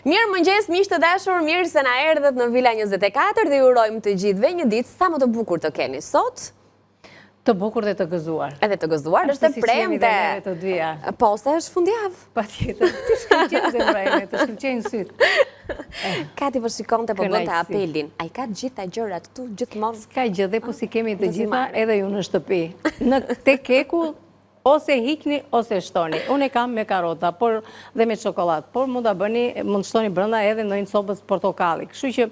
Mirë mëngjes, miq të dashur, mirë se na erdhët në Villa 24 dhe ju urojmë të gjithëve një ditë sa më të bukur të keni sot. Të bukur dhe të gëzuar. Edhe të gëzuar, është e premte. Të dyja. Po, se është fundjavë. Patjetër. Ti shkëlqen zemra ime, të shkëlqejnë sytë. Kati po shikonte po bënte apelin. Ai ka gjitha gjërat këtu gjithmonë. S'ka gjë dhe po si kemi të gjitha edhe ju në shtëpi. Në te keku ose hiqni ose shtoni. Unë e kam me karota, por dhe me çokoladë, por mund ta bëni, mund shtoni brenda edhe ndonjë sopës portokalli. Kështu që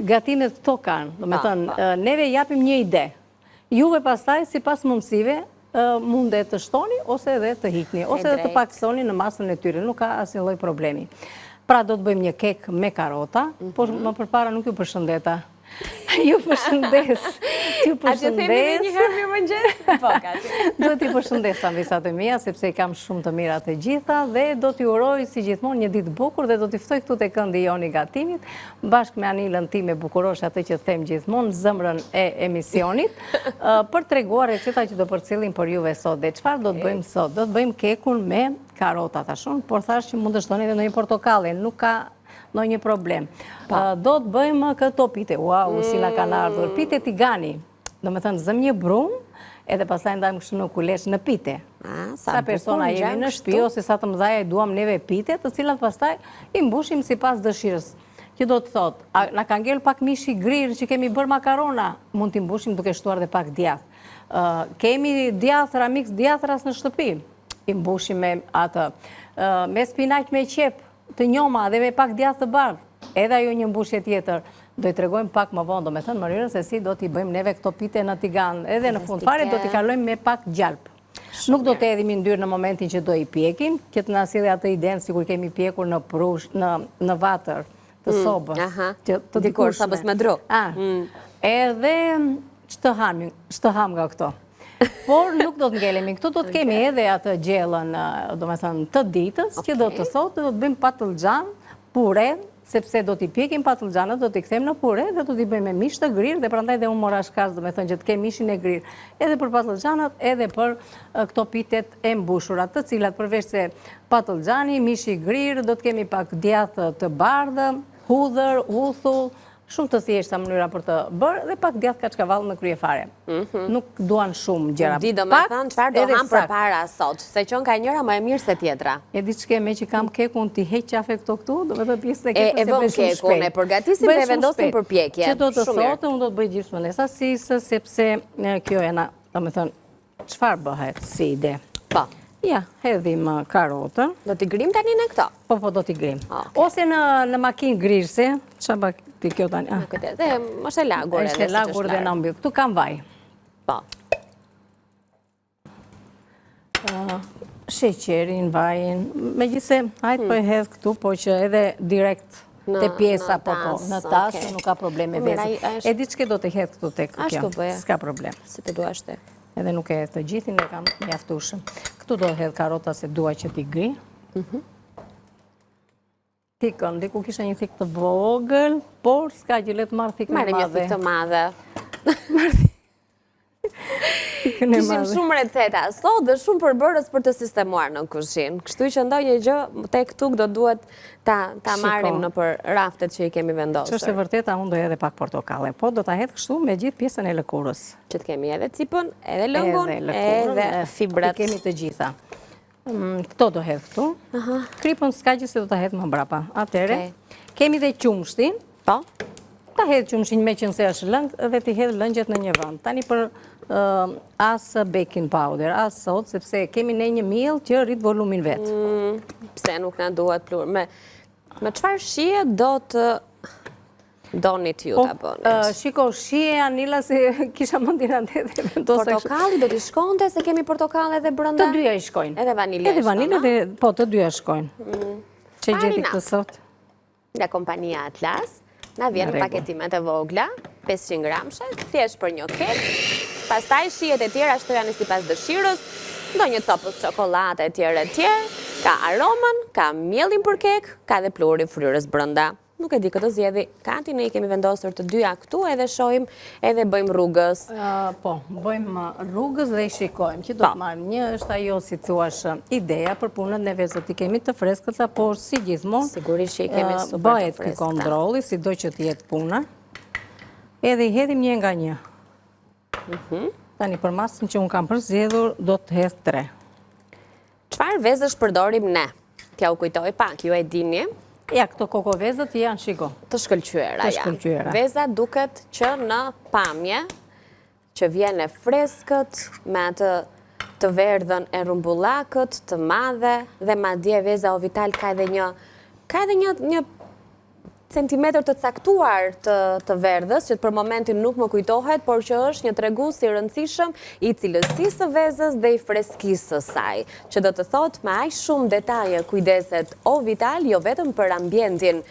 gatimet këto kanë. Domethënë, neve japim një ide. Juve pastaj, sipas mundësive, mundet të shtoni ose edhe të hiqni, ose edhe të paktësoni në masën e tyre. Nuk ka asnjë lloj problemi. Pra do të bëjmë një kek me karota, por më përpara nuk ju përshëndeta. Ju përshëndes. A që themi dhe një herë mirë mëngjes? Po, Kati. Do t'i përshëndes anvisat e mia, sepse i kam shumë të mira të gjitha dhe do t'i uroj si gjithmonë një ditë bukur dhe do t'i ftoj këtu te këndi Joni Gatimit, bashkë me anilën time bukurosh atë që them gjithmonë, zëmrën e emisionit, për treguar receta që do përcjellim për juve sot. Dhe çfarë do të bëjmë sot? Do të bëjmë kekun me karota tashun, por thash që mund të shtoni edhe ndonjë portokalle, nuk ka ndonjë problem. Do të bëjmë këto pite, wow, si na kanë ardhur, pite tigani. Do me thënë, zëm një brum, edhe pastaj ndajmë kështu në kulesh në pite. Sa persona jemi në shtëpi, ose sa të mëdhaja i duam neve pite, të cilat pastaj i mbushim sipas dëshirës. Që do të thotë, na ka ngel pak mish i grirë që kemi bërë makarona, mund t'i mbushim duke shtuar dhe pak djath. Kemi djathra, mix djathras në shtëpi, i mbushim me atë. Me spinaq me qep, të njoma dhe me pak djath të bardhë, edhe ajo një mbushje tjetër. Do i tregojmë pak më vonë, do me thënë mënyrën se si do t'i bëjmë neve këto pite në tigan, edhe në fund fare do t'i kalojmë me pak gjalp. Nuk do të edhim i ndyrë në momentin që do i pjekim, që të na sjellë atë idenë sikur kemi pjekur në prush, në vatër të sobës. Të dikur sobës me dru. Edhe ç'të ham nga këto. Por nuk do të ngelemi. Këtu do të kemi edhe atë gjellën, do me thënë, të ditës, që do të thotë, do të bëjmë patlıcan, pure, sepse do t'i pjekim patlıcanët, do t'i kthejmë në pure, dhe do t'i bëjmë me mish të grirë, dhe prandaj dhe unë mora shkas, do me thënë që të kemë mishin e grirë, edhe për patlıcanët, edhe për këto pitet e mbushurat, të cilat përveç se patlıcani, mishi i grirë, do të kemi pak djath të bardhë, hudhër, uthull, shumë të thjeshta mënyra për të bërë, dhe pak djath kaçkavall në krye fare. Nuk duan shumë gjëra. Di do me thënë çfarë do ham përpara sot, se qon ka njëra më e mirë se tjetra. E di ç'ke me që kam kekun ti heq qafe këtu, do me thënë pjesën e kekut se bëj shumë shpejt. E përgatisim dhe vendosim për pjekje. Që do të thotë, unë do të bëj gjithmonë esasisë, sepse kjo jena, do me thënë, çfarë bëhet si ide. Po. Ja, hedhim karotën. Do t'i grim tani në këto? Po, do t'i grim. Ose në makinë grirëse, çfarë ti kjo tani? Nuk e di, dhe është e lagur edhe. Është e lagur dhe në mbyll. Këtu kam vaj. Po. Sheqerin, vajin, megjithse hajt po e hedh këtu, po që edhe direkt te pjesa, po, në tasë, nuk ka problem me vezën. E di ç'ke do të hedh këtu tek kjo. Ashtu bëja. S'ka problem. Si të duash ti. Edhe nuk e hedh të gjithin, e kam mjaftueshëm. Këtu do hedh karota se dua që t'i gri. Thikën, diku kisha një thikë të vogël, por s'ka gjë, le të marr thikën e madhe. Marrim një thikë të madhe. Kishim shumë receta sot dhe shumë përbërës për të sistemuar në kuzhinë. Kështu që ndonjë gjë tek tuk do duhet ta marrim në për raftet që i kemi vendosur. Ç'është e vërteta, unë do edhe pak portokalle, po do ta hedh kështu me gjithë pjesën e lëkurës. Që të kemi edhe cipën, edhe lëngun, edhe fibrat. Kemi të gjitha. Këto do hedh këtu. Kripën s'ka gjë se do ta hedh më mbrapa. Atëre, kemi dhe qumshtin. Po. Ta hedh qumshin me qenë se është lëng dhe ti hedh lëngjet në një vend. Tani për as baking powder, as sot, sepse kemi ne një miell që rrit volumin vet. Pse nuk na duhet plur. Me çfarë shije do të doni t'ju ta bëni? Shiko, shije Anila se kisha mendin atë dhe vendosa. Portokalli do t'i shkonte se kemi portokalle edhe brenda? Të dyja i shkojnë. Edhe vanilja. Edhe vanilja dhe po të dyja shkojnë. Çe gjeti këtë sot? Nga kompania Atlas. Na vjen paketimet e vogla, 500 gramshe, thjesht për një kek. Pastaj shijet e tjera shtojani sipas dëshirës, ndonjë copës çokoladë e tjerë. Ka aromën, ka mielin për kek, ka dhe pluri fryrës brenda. nuk e di këtë zjedhi Kati, ne I kemi vendosur të dyja këtu edhe shohim edhe bëjmë rrugës. Po, bëjmë rrugës dhe I shikojmë, që do të marrim një është ajo si thuash ideja për punën ne vezët I kemi të freskëta, por si gjithmonë Sigurisht që I kemi super të bëhet freskëta. kontrolli, si do që të jetë puna, edhe I hedhim një nga një. Tani për masën që unë kam përzgjedhur, do të hedh 3. Çfarë vezësh përdorim ne? Kja u kujtoj pak, ju e dini. Ja, këto kokovezët janë shiko. Të shkëlqyera Të shkëlqyera. Veza duket që në pamje, që vjen e freskët, me atë të verdhën e rumbullakët, të madhe, dhe madje veza Ovital ka edhe një centimetër të caktuar të verdhës, që për momentin nuk më kujtohet, por që është një tregues I rëndësishëm I cilësisë së vezës dhe I freskisë së saj, që do të thot me aq shumë detaje kujdeset Ovital, jo vetëm për ambientin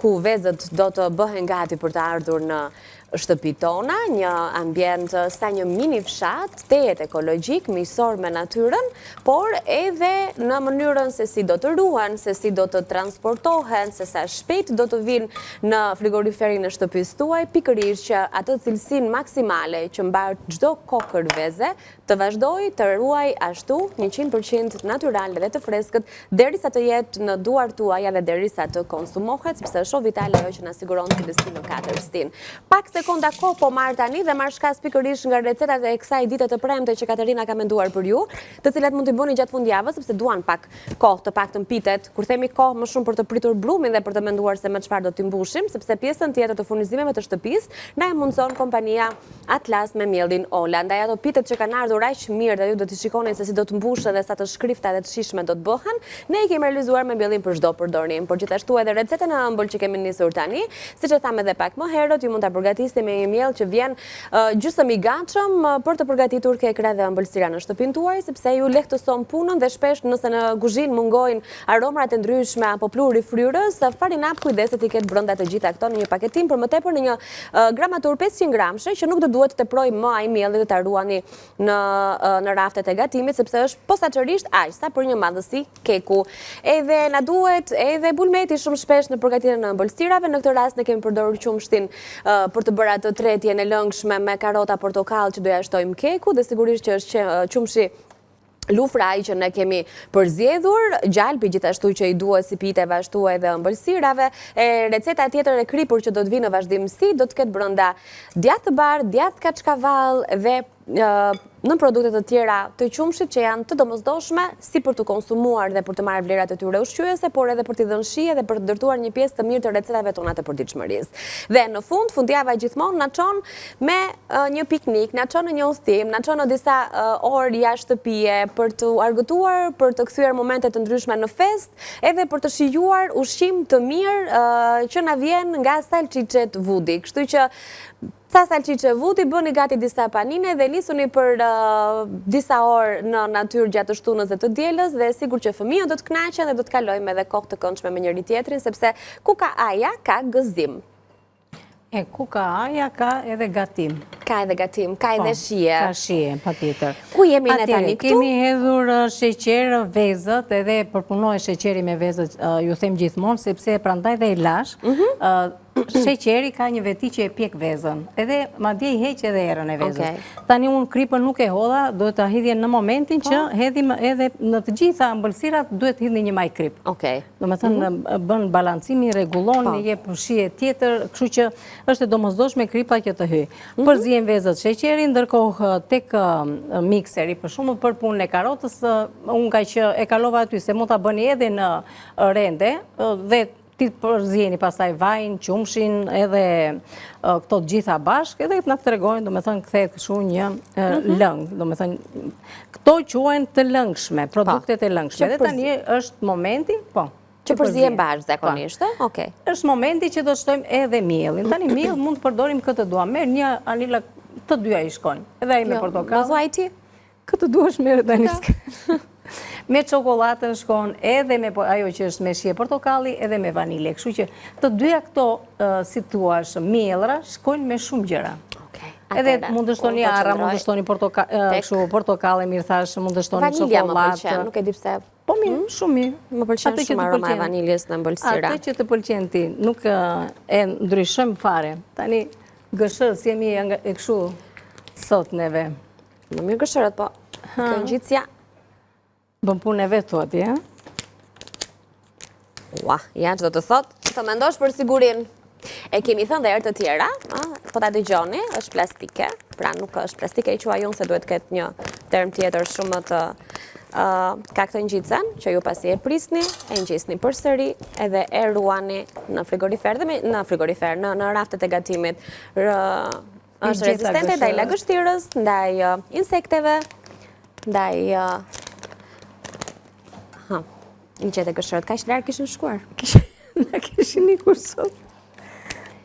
ku vezët do të bëhen gati për të ardhur në shtëpit tona, një ambient sa një mini fshat, tejet ekologjik, miqësor me natyrën, por edhe në mënyrën se si do të ruhen, se si do të transportohen, se sa shpejt do të vinë në frigoriferin e shtëpisë tuaj, pikërisht që atë cilësinë maksimale që mbar çdo kokër veze, të vazhdoj të ruaj ashtu 100% natyral dhe të freskët, derisa të jetë në duart tuaja dhe derisa të konsumohet, sepse është Ovital ajo që na siguron cilësinë në 4 stin. Pak sekonda kohë po marr tani dhe marr shkas pikërisht nga recetat e kësaj dite të premte që Katerina ka menduar për ju, të cilat mund t'i bëni gjatë fundjavës, sepse duan pak kohë, të paktën pitet, kur themi kohë më shumë për të pritur brumin dhe për të menduar se me çfarë do t'i mbushim, sepse pjesën tjetër të furnizimeve të shtëpisë na e mundson kompania Atlas me mielin Ola. Ndaj ato pitet që kanë ardhur aq mirë dhe ju do t'i shikoni se si do të mbushë dhe sa të shkrifta dhe të shishme do të bëhen, ne I kemi realizuar me mbjellim për çdo përdorim, por gjithashtu edhe recetën e ëmbël që kemi nisur tani, siç e tham edhe pak më herët, ju mund ta përgatisni me një miell që vjen gjysmë I gatshëm për të përgatitur kekra dhe ëmbëlsira në shtëpinë tuaj, sepse ju lehtëson punën dhe shpesh nëse në kuzhinë mungojnë aromat e ndryshme apo pluri fryrës, Farinap kujdeset I ketë brenda të gjitha këto në një paketim, për më tepër në një gramatur 500 gramshe, që nuk do duhet të teproj më ai mielli dhe ta ruani në raftet e gatimit, sepse është posaçërisht aq sa për një madhësi keku. Edhe na duhet edhe bulmeti shumë shpesh në përgatitjen e ëmbëlsirave. Në këtë rast ne kemi përdorur qumshtin për të bërë atë tretjen e lëngshme me karrota portokall që do ja shtojmë keku, dhe sigurisht që është qumshi lufraj që ne kemi përzjedhur, gjalpi gjithashtu që I duhet si piteve ashtu edhe ëmbëlsirave. Receta tjetër e kripur që do të vinë në vazhdimsi do të ketë brenda djathë të bardhë, djathë kaçkavall dhe në produkte të tjera të qumshit që janë të domosdoshme si për të konsumuar dhe për të marrë vlerat e tyre ushqyese, por edhe për t'i dhënë shije dhe për të ndërtuar një pjesë të mirë të recetave tona të përditshmërisë. Dhe në fund, fundjava gjithmonë na çon me një piknik, na çon në një udhtim, na çon në disa orë jashtë shtëpie për të argëtuar, për të kthyer momente të ndryshme në fest, edhe për të shijuar ushqim të mirë që na vjen nga salçiçet Vudi. Kështu që sa salçiçe Vudi, bëni gati disa panine dhe nisuni për disa orë në natyrë gjatë shtunës dhe të dielës, dhe sigur që fëmijët do të kënaqen dhe do të kalojmë edhe kohë të këndshme me njëri tjetrin, sepse kuka aja ka gëzim. Kuka aja ka edhe gatim. Ka edhe gatim, ka edhe shije. Ka shije, patjetër. Ku jemi ne tani këtu? Kemi hedhur sheqer vezët, edhe përpunoj sheqeri me vezët, ju them gjithmonë, sepse prandaj dhe I lash. Sheqeri ka një veti që e pjek vezën, edhe madje I heq edhe erën e vezës. Tani unë kripën nuk e hodha, duhet ta hidhje në momentin që hedhim edhe në të gjitha ëmbëlsirat duhet hidhni një maj krip. Do me thënë bën balancimin, rregullon, jep shije tjetër, kështu që është e domosdoshme kripa që të hyj. Përzihen vezët sheqerin, ndërkohë tek mikseri, për shembull për punën e karrotës, unë nga që e kalova aty se mund ta bëni edhe në rende dhe ti përzjeni pastaj vajin, qumshin, edhe këto gjitha bashkë, edhe na tregojnë, domethënë kthehet kështu një lëng, domethënë këto quhen të lëngshme, produktet e lëngshme. Dhe tani është momenti, që përzihen bashkë zakonisht, është momenti që do shtojmë edhe mielin. Tani miell mund të përdorim këtë dua. Merr një anila, të dyja I shkojnë. Edhe ai me portokall. Më thuaj ti? Këtë duash merr tani. Me çokoladën shkon edhe me ajo që është me shije portokalli edhe me vanile. Kështu që të dyja këto, si thua, mielra shkojnë me shumë gjëra. Edhe mund të shtoni arra, mund të shtoni portokalle, mirë thash, mund të shtoni çokoladë. Vanilja më pëlqen, nuk e di pse. Po mirë, shumë mirë. Më pëlqen shumë aroma e vaniljes në ëmbëlsira. Atë që të pëlqen ti, nuk e ndryshojmë fare. Tani, gëshërët, si jemi e këshu sot neve. Më mirë gëshërët, po kjo ngjitja. Bën punë e vetë, thua ti, e? Ua, ja që do të thot, të mendosh për sigurin. E kemi thënë dhe herë të tjera, po ta dëgjoni, është plastike, pra nuk është plastike i qua jonë se duhet këtë një term tjetër shumë të ka këtë ngjitsen, që ju pasi e prisni, e ngjisni përsëri, edhe e ruani në frigorifer, në raftet e gatimit. Është rezistente ndaj lagështirës, ndaj insekteve, ndaj... Një qete gëshërët, ka ishtë larë kishin shkuar? Na kishin i kur sot.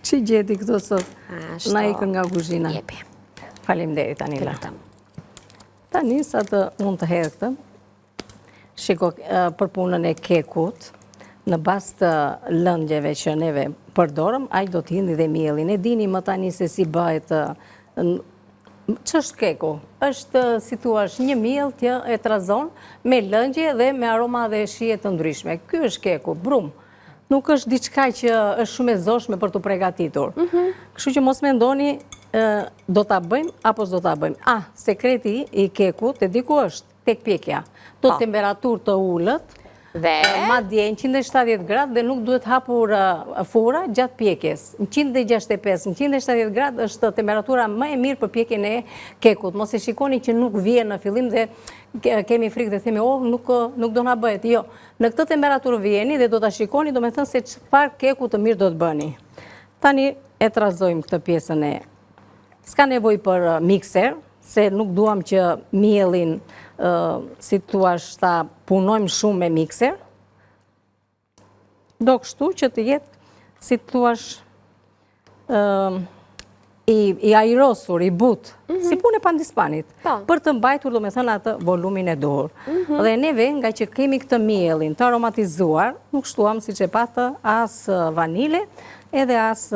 Që gjeti këto sot? Na ikën nga kuzhina. Jepi. Faleminderit, Anila. Tani, sa të mund të hedhë këtë, shiko për punën e kekut, në bas të lëngjeve që neve përdorëm, aj do t'hindi dhe mielin. E dini më tani se si bëhet... Që është keku? është, si tuash, një miell që e trazon me lëngje dhe me aroma dhe shije të ndryshme. Ky është keku, brum. Nuk është diçka që është shumë e zoshme për të pregatitur. Kështu që mos mendoni do ta bëjmë apo s'do ta bëjmë. Sekreti i kekut e diku është tek pjekja. Do temperaturë të ulët, madje në 170 gradë dhe nuk duhet hapur fura gjatë pjekjes. Në 165, në 170 gradë është temperatura më e mirë për pjekjen e kekut. Mos e shikoni që nuk vjen në fillim dhe kemi frikë dhe themi, nuk do na bëhet. Jo, në këtë temperaturë vjeni dhe do ta shikoni, do me thënë se çfarë keku të mirë do të bëni. Tani e trazojmë këtë pjesën e... S'ka nevojë për mikser, se nuk duam që mielin si tuash ta punojmë shumë me mikser, do kështu që të jetë si tuash i ajrosur, i but, si punë e pandispanit, për të mbajtur do me thënë atë volumin e duhur. Dhe neve nga që kemi këtë mielin të aromatizuar, nuk shtuam si që patë as vanile edhe as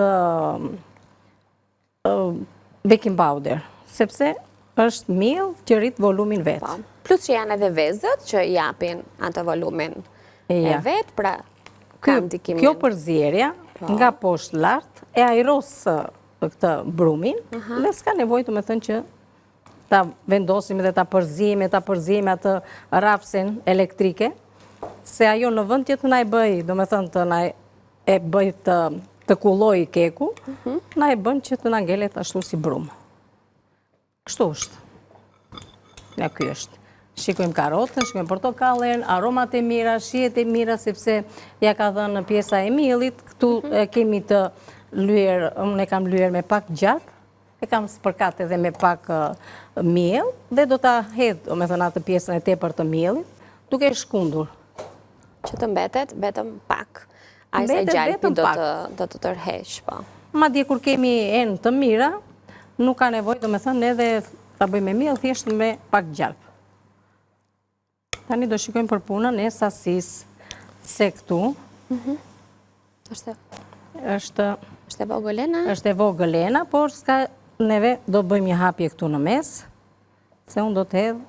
baking powder, sepse është miell që rrit volumin vetë. Plus që janë edhe vezët që japin atë volumin e vetë, pra kam ndikimin. Kjo përzierja nga poshtë lartë e ajrosë këtë brumin, dhe s'ka nevojë të me thënë që ta vendosim dhe ta përzime atë rafsin elektrike, se ajo në vend që të na e bëj, do me thënë të na e bëj të kulloj keku, na e bën që të na ngelet ashtu si brum. Kështu është. Nga ky është. Shikojmë karotën, shikojmë portokallën, aromat e mira, shijet e mira, sepse ja ka dhënë pjesa e miellit. Këtu kemi të lyer, unë e kam lyer me pak gjatë, e kam spërkat edhe me pak miell, dhe do ta hedh, do me thënë atë pjesën e tepër të miellit, duke e shkundur. Që të mbetet, vetëm pak. Ai sa gjalpi do të tërheq, po. Madje kur kemi enë të mira, nuk ka nevojë, do me thënë, edhe ta bëjmë me miell, thjesht me pak gjalp. Tani do shikojmë për punën e sasisë, se këtu është e vogëlena? Është e vogëlena, por s'ka neve do bëjmë një hapje këtu në mes, se unë do të hedh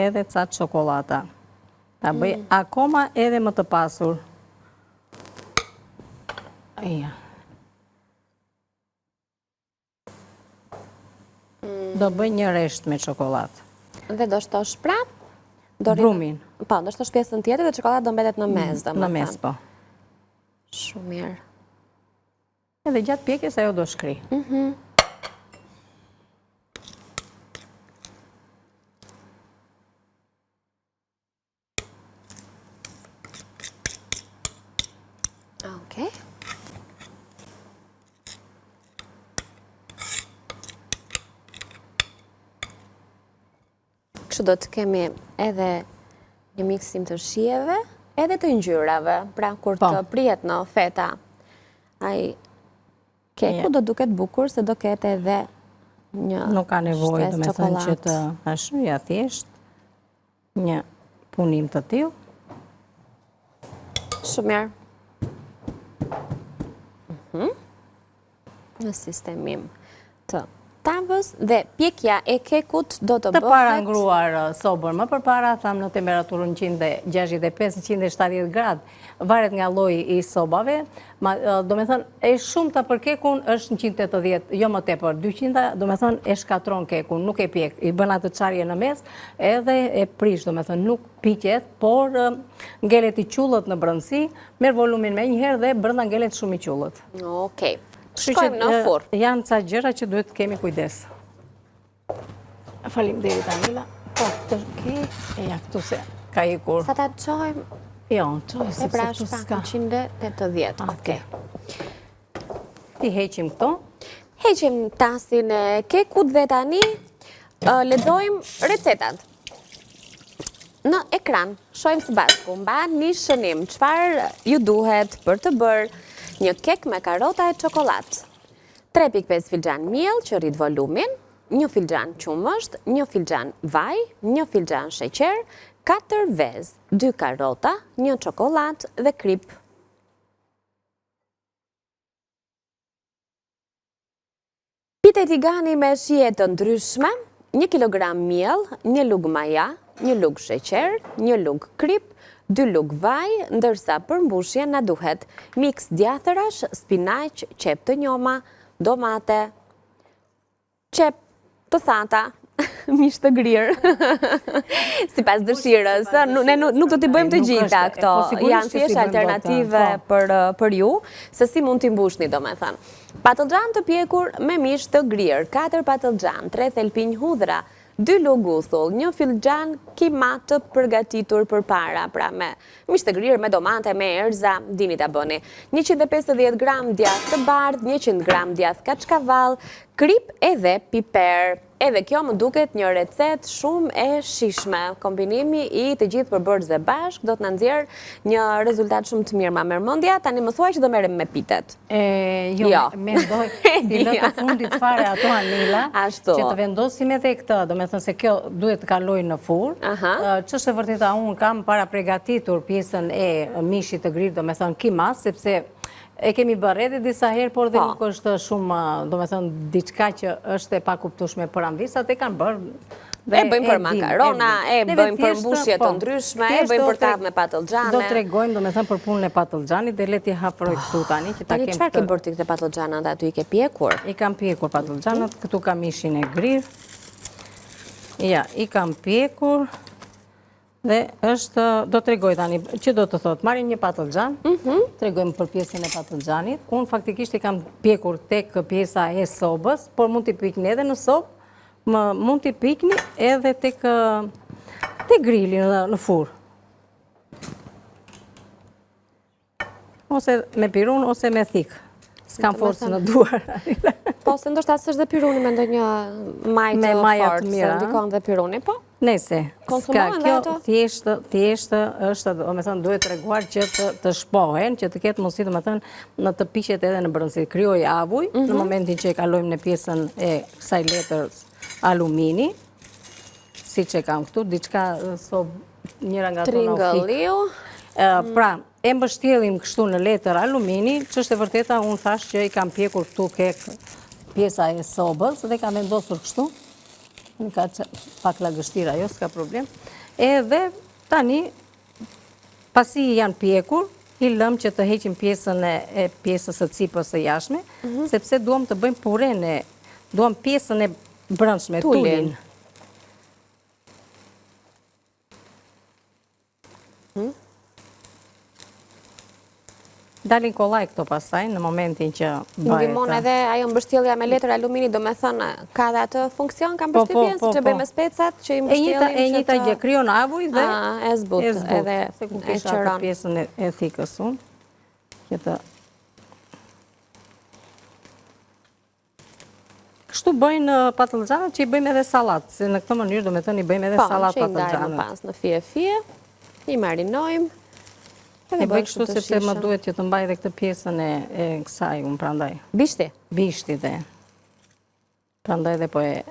edhe ca çokolata. Ta bëj akoma edhe më të pasur. Do bëj një resht me çokoladë. Dhe do shtosh prap? Brumin. Po, do shtosh pjesën tjetër dhe çokolada do mbetet në mes. Në mes, po. Shumë mirë. Edhe gjatë pjekjes ajo do shkri. Okej. Kështu do të kemi edhe një miksim të shijeve, edhe të ngjyrave, pra kur të prihet në feta, ai keku do duket bukur se do ketë edhe një nuk ka nevojë, do me thënë që të ashtu, ja thjesht një punim të tillë. Shumë mirë. Në sistemin të tavës dhe pjekja e kekut do të Të bëhet... para ngruar sobër më përpara, thamë në temperaturën 165-170 gradë, varet nga lloji i sobave, do me thënë, e shumta për kekun është 180, jo më tepër, 200, do me thënë, e shkatron kekun, nuk e pjek, i bën atë çarje në mes, edhe e prish, do me thënë, nuk piqet, por ngelet i qullët në brëndësi, merr volumin me njëherë dhe brenda ngelet shumë i qullët. Okej. Shkojmë në furrë. Janë ca gjëra që duhet të kemi kujdes. Faleminderit Anila. Po, të ke, e ja këtu se ka ikur. Sa ta çojmë? Jo, çoj E sepse pra këtu shpa, s'ka. 180. Okej. Ti heqim këto. Heqim tasin e kekut dhe tani lexojmë recetat. Në ekran, shojmë së bashku, mbani një shënim, çfarë ju duhet për të bërë një kek me karota e çokoladë. 3.5 filxhan miell që rrit volumin, 1 filxhan qumësht, 1 filxhan vaj, 1 filxhan sheqer, 4 vezë, 2 karota, 1 çokoladë dhe krip. Pite tigani me shije të ndryshme, 1 kg miell, 1 lug maja, 1 lug sheqer, 1 lug krip, 2 lug vaj, ndërsa për mbushje na duhet miks djathërash, spinaq, qep të njoma, domate, qep të thata, mish të grirë, sipas dëshirës. Ne nuk do t'i bëjmë të gjitha këto, janë thjesht alternative për ju, se si mund t'i mbushni, do me thënë. Patlıxhan të pjekur me mish të grirë, 4 patlıxhan, 3 thelpinj hudhra, 2 lug uthull, 1 filxhan kima të përgatitur përpara, pra me mish të grirë, me domate, me erza, dini ta bëni. 150 gram djath të bardhë, 100 gram djath kaçkavall, krip edhe piper. Edhe kjo më duket një recet shumë e shishme. Kombinimi i të gjithë përbërësve bashk do të na nxjerrë një rezultat shumë të mirë. Ma merr mendja, tani më thuaj që do merrem me pitet. Jo, mendoj ti lë të fundit fare ato Anila, Ashtu. që të vendosim edhe këtë, do me thënë se kjo duhet të kalojë në furrë. Ç'është e vërteta, unë kam para përgatitur pjesën e mishit të grirë, do me thënë kimas, sepse e kemi bërë edhe disa herë, por dhe nuk është shumë, do me thënë, diçka që është e pakuptueshme për anvisat, e kanë bërë. E bëjmë për makarona, e bëjmë për mbushje të ndryshme, e bëjmë për tavë me patlıxhane. Do t'rregojmë, do me thënë, për punën e patlıxhanit dhe le t'i hapëroj këtu tani që ta kem. Çfarë ke bërë ti këto patlıxhanat aty, i ke pjekur? I kam pjekur patlıxhanat, këtu kam mishin e grirë. Ja, i kam pjekur. Dhe është, do të regoj tani, që do të thotë, marrim një patlıxhan, të regojmë për pjesën e patlıxhanit. Unë faktikisht i kam pjekur tek pjesa e sobës, por mund t'i pikni edhe në sobë, mund t'i pikni edhe tek grili në furrë. Ose me pirun, ose me thikë. S'kam forcë në duar. Po, se ndoshta s'është dhe piruni me ndonjë majë të fortë, se ndikon dhe piruni, po? Nese, Konsumohen dhe ato? Thjeshtë është, do me thënë, duhet treguar që të shpohen, që të ketë mundësi, do me thënë, në të piqet edhe në brëndësi. Kryoj avuj, në momentin që e kalojmë në pjesën e kësaj letër alumini, si që kam këtu, diçka njëra nga tona u fikë. Tringëlliu. Pra, e mbështjellim kështu në letër alumini, që është e vërteta, unë thash që i kam pjekur këtu kek pjesa e sobës dhe kam vendosur kështu. Në ka pak lagështira, jo, s'ka problem. Edhe tani, pasi janë pjekur, i lëm që të heqim pjesën e pjesës së cipës së jashtme, sepse duam të bëjmë puren duam pjesën e brendshme, tulin. Dalin kollaj këto pastaj në momentin që bëhet. Ndihmon edhe ajo mbështjellja me letër alumini, do me thënë, ka dhe atë funksion, ka mbështjelljen, si që bëjmë specat, që i mbështjellim E njëta gjë, krijon avuj dhe e zbut, edhe se ku e kisha atë qëron. pjesën e thikës unë. Kështu bëjnë patlıxhanët që i bëjmë edhe sallatë, se në këtë mënyrë do me thënë i bëjmë edhe sallatë patlıxhanët. Po, që i ndajmë pas në fije, i marinojmë. E bëj kështu sepse më duhet që të mbaj dhe këtë pjesën e kësaj, unë prandaj. Bishti? Bishti dhe. Prandaj dhe po e...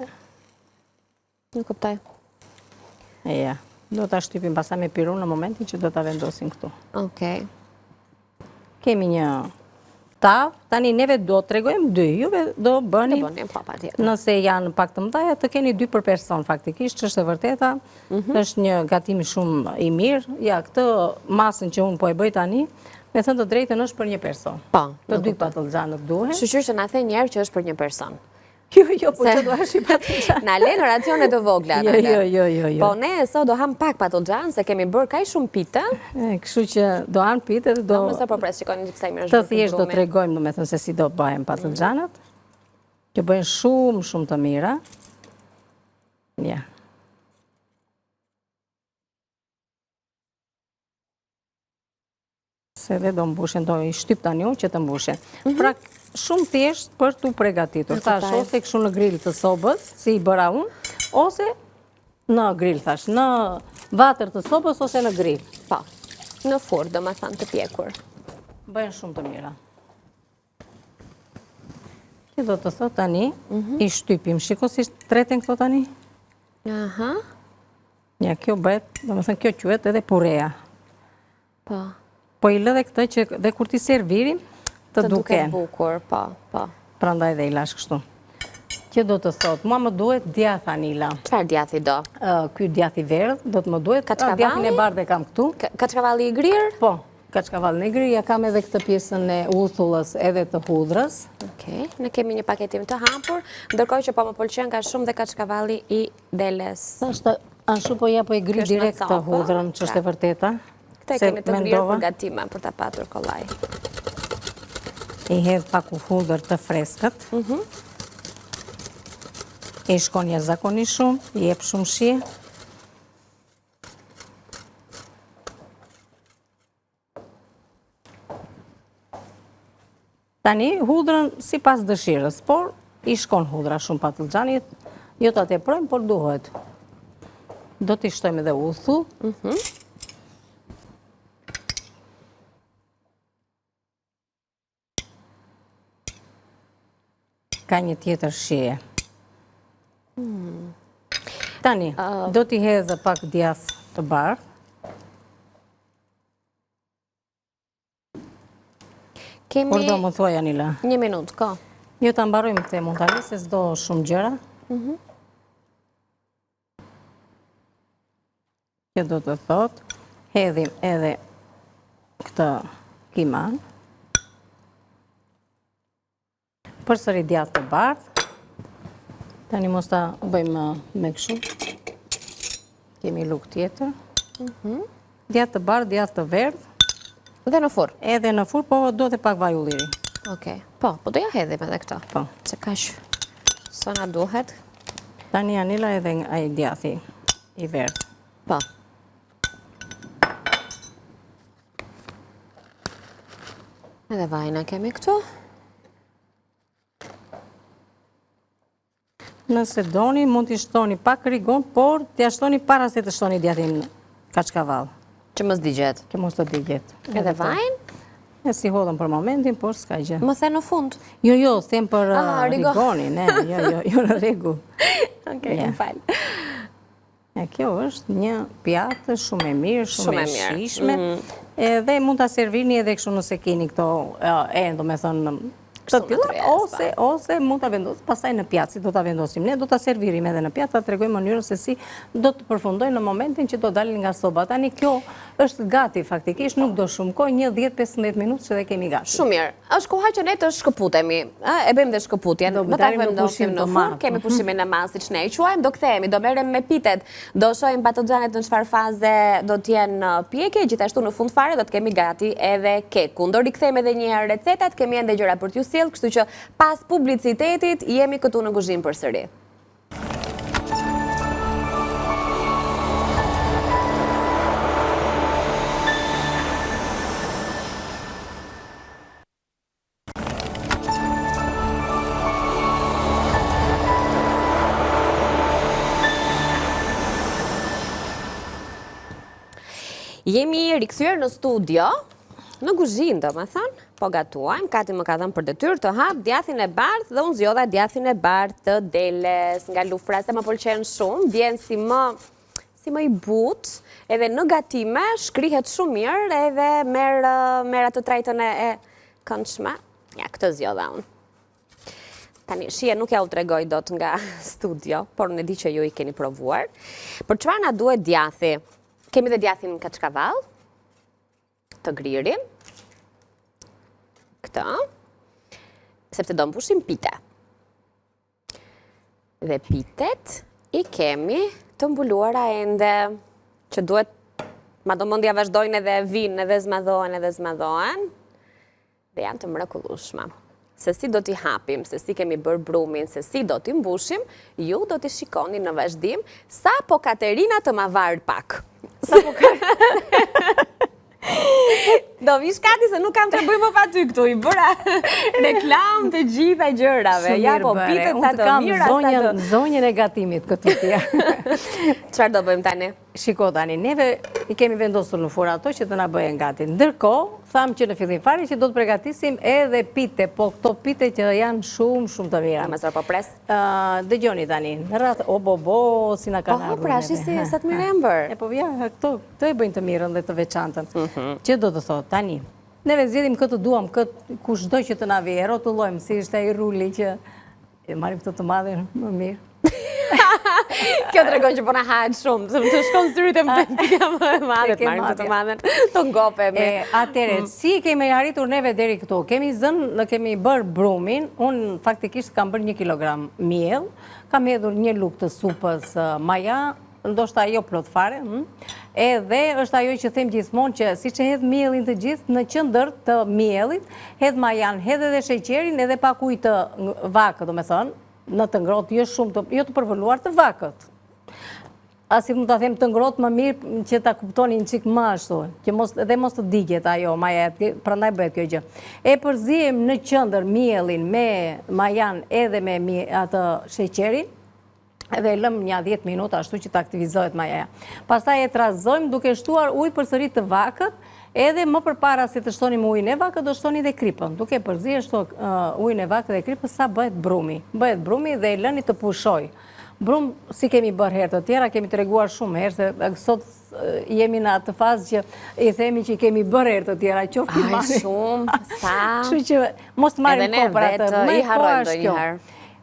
Nuk kuptoj. Ja, do të shtypim pasaj me pirun në momentin që do të vendosim këtu. Okej. Kemi një tavë, tani neve do të tregojmë 2, juve do bëni, nëse janë pak të mëdhaja, të keni 2 për person faktikisht, që është e vërteta, është një gatim shumë i mirë, ja, këtë masën që unë po e bëj tani, me thënë të drejtën është për një person. Të 2 patlıcanët duhet. Shqyr që na the njerë që është për një person. Jo, po që do është i patlıcan. Na le në racionet të vogla. Jo. Po ne sot do ham pak patlıcan, se kemi bërë kaj shumë pite. Kështu që do hanë pite dhe do... Mëse po pres, shikoni që kësaj mirë të thjesht do të regojmë, do me thënë se si do bëjmë patlıcanët, që bëjmë shumë të mira. Ja. Se dhe do mbushen, do i shtyp tani unë që të mbushen. Pra, shumë thjesht për të pregatitur. Thash, ose këshu në grill të sobës, si i bëra unë, ose në grill, thash, në vatër të sobës, ose në grill. Po, në furrë, do më thënë të pjekur. Bëjnë shumë të mira. Që do të thot tani, i shtypim. Shiko si treten këto tani? Aha. Ja, kjo bëhet, do më thënë, kjo quhet edhe purea. Po. Po i lëdhe këtë që dhe kur ti servirim, të duken. Të bukur, po. Pra ndaj dhe i lash kështu. Që do të thot, mua më duhet djath Anila. Qëfar djathi do? Ky djath i verdh, do të më duhet, djathin e bardhe kam këtu. Kaçkavalli i grirë? Po, kaçkavalli i grirë, ja kam edhe këtë pjesën e uthullës edhe të hudrës. Okej, ne kemi një paketim të hampur, ndërkohë që po më pëlqen ka shumë dhe kaçkavalli i deles. Ashtu po ja po i gri direkt të hudrën, që është e vërteta. Këte kemi të mirë për gatima, për të patur kollaj. I hedh pak u hudër të freskët. I shkon jashtëzakonisht shumë, i jep shumë shije. Tani, hudrën si pas dëshirës, por i shkon hudra shumë patlıcanit, jo të teprojmë, por duhet. Do t'i shtojmë edhe uthull. Ka një tjetër shije. Tani, do t'i hedhë pak djath të bardhë. Por do më thuaj, Anila. 1 minutë, ko. Jo të mbarojmë këtë mund tani, se s'do shumë gjëra. Që do të thot, hedhim edhe këtë kiman. Përsëri djath të bardhë. Tani mos ta bëjmë me kështu. Kemi luk tjetër. Djath të bardhë, djath të verdhë. Dhe në furrë? Edhe në furrë, po do të pak vaj ulliri. Okej. Po do ja hedhim edhe këto. Po. Se kash sa na duhet. Tani Anila edhe ai djathi i verdhë. Po. Edhe vajna kemi këtu. Nëse doni, mund t'i shtoni pak rigon, por t'ja shtoni para se të shtoni djathin kaçkavall. Që mos digjet. Që mos të digjet. Edhe vajnë? E si hodhëm për momentin, por s'ka gjë. Më the në fund? Jo, them për rigonin, jo në rregull. Okej, më fal. Kjo është një pjatë shumë e mirë, shumë e shijshme. Edhe mund t'a servirni edhe kështu nëse keni këto, do me thënë, të tilla, ose mund t'a vendosim pastaj në pjatë, si do t'a vendosim ne, do t'a servirim edhe në pjatë, t'a tregojmë mënyrën se si do të përfundojnë në momentin që do dalin nga soba. Tani kjo është gati faktikisht, nuk do shumë kohë, 10-15 minutë që dhe kemi gati. Shumë mirë. Është koha që ne të shkëputemi. E bëjmë dhe shkëputjen. Më ta vendosim në furrë, kemi pushimin e madh siç ne e quajmë, do kthehemi, do merrem me pitet, do shohim patlıxhanet në çfarë faze do të jenë në pjekje, gjithashtu në fund fare do të kemi gati edhe kekun. Do rikthehemi edhe një herë recetat, kemi ende gjëra për t'ju sjellë, kështu që pas publicitetit jemi këtu në kuzhinë përsëri. Jemi rikthyer në studio, në kuzhinë do me thënë, po gatuajmë, Kati më ka dhënë për detyrë të hap djathin e bardhë dhe unë zgjodha djathin e bardhë të deles nga lufra, se më pëlqen shumë, vjen si më i butë, edhe në gatime shkrihet shumë mirë edhe merr atë trajtën e këndshme. Ja, këtë zjodha unë. Tani, shie nuk ja u tregoj dot nga studio, por në di që ju i keni provuar. Për çfarë na duhet djathi? Kemi dhe djathin kaçkavall, të gririn, këtë, sepse do mbushim pite. Dhe pitet i kemi të mbuluara ende, që duhet, madomundja vazhdojnë edhe vinë, edhe zmadhohen, dhe janë të mrekullueshme. Se si do t'i hapim, se si kemi bërë brumin, se si do t'i mbushim, ju do t'i shikoni në vazhdim, sa po Katerina të ma varë pak. Sa po Do vi shkati se nuk kam të bëj më pa ty këtu, i bëra reklam të gjitha gjërave. Ja, po pitet sa të mira, sa të... Zonjën e gatimit këtu tja. Çfarë do bëjmë tani? Shiko tani, neve i kemi vendosur në furë ato që të na bëjnë gati. Ndërkohë, thamë që në fillim fare që do të përgatisim edhe pite, po këto pite që janë shumë të mira. Mësër po pres? Dëgjoni tani, në ratë, si na kanë ardhur. Po, pra, shi si sa të mirë ember. Po, ja, këto e bëjnë të mirën dhe të veçantën. Që do të thotë, tani, neve zgjedhim këtë duam, këtë kushdo që të na vijë, rotullojmë si ishte ai ruli që marrim këtë të madhin më mirë. Kjo të regon që po na hahet shumë, të shkon syrit e më të pika më e madhe, të marim të madhen, të ngopemi. Atere, si kemi arritur neve deri këtu? Kemi kemi bërë brumin, unë faktikisht kam bërë 1 kilogram miell, kam hedhur 1 lugë të supës maja, ndoshta jo plot fare, edhe është ajo që them gjithmonë që si që hedh miellin të gjithë, në qendër të miellit, hedh majan, hedh edhe sheqerin, edhe pak ujë të vakët, do me thënë, në të ngrohtë, jo të përvëlluar të vakët. Asi mund të them të ngrohtë më mirë që ta kuptoni një çik më ashtu, që mos të digjet ajo, maja, prandaj bëhet kjo gjë. E përzihem në qendër miellin me majan edhe me atë sheqerin, edhe e lëm një 10 minuta ashtu që të aktivizohet majaja. Pastaj e trazojmë duke shtuar ujë përsëri të vakët, edhe më përpara si të shtonim ujin e vakët, do shtoni dhe kripën. Duke përzier ujin e vakët dhe kripën, sa bëhet brumi. Bëhet brumi dhe e lëni të pushoj. Brum, si kemi bërë herë të tjera, kemi treguar shumë herë, se sot jemi në atë fazë që i themi që kemi bërë herë të tjera, qofti mani. Shumë, sa... Kështu që mos të marim kohë për atë, i harrojmë do një herë.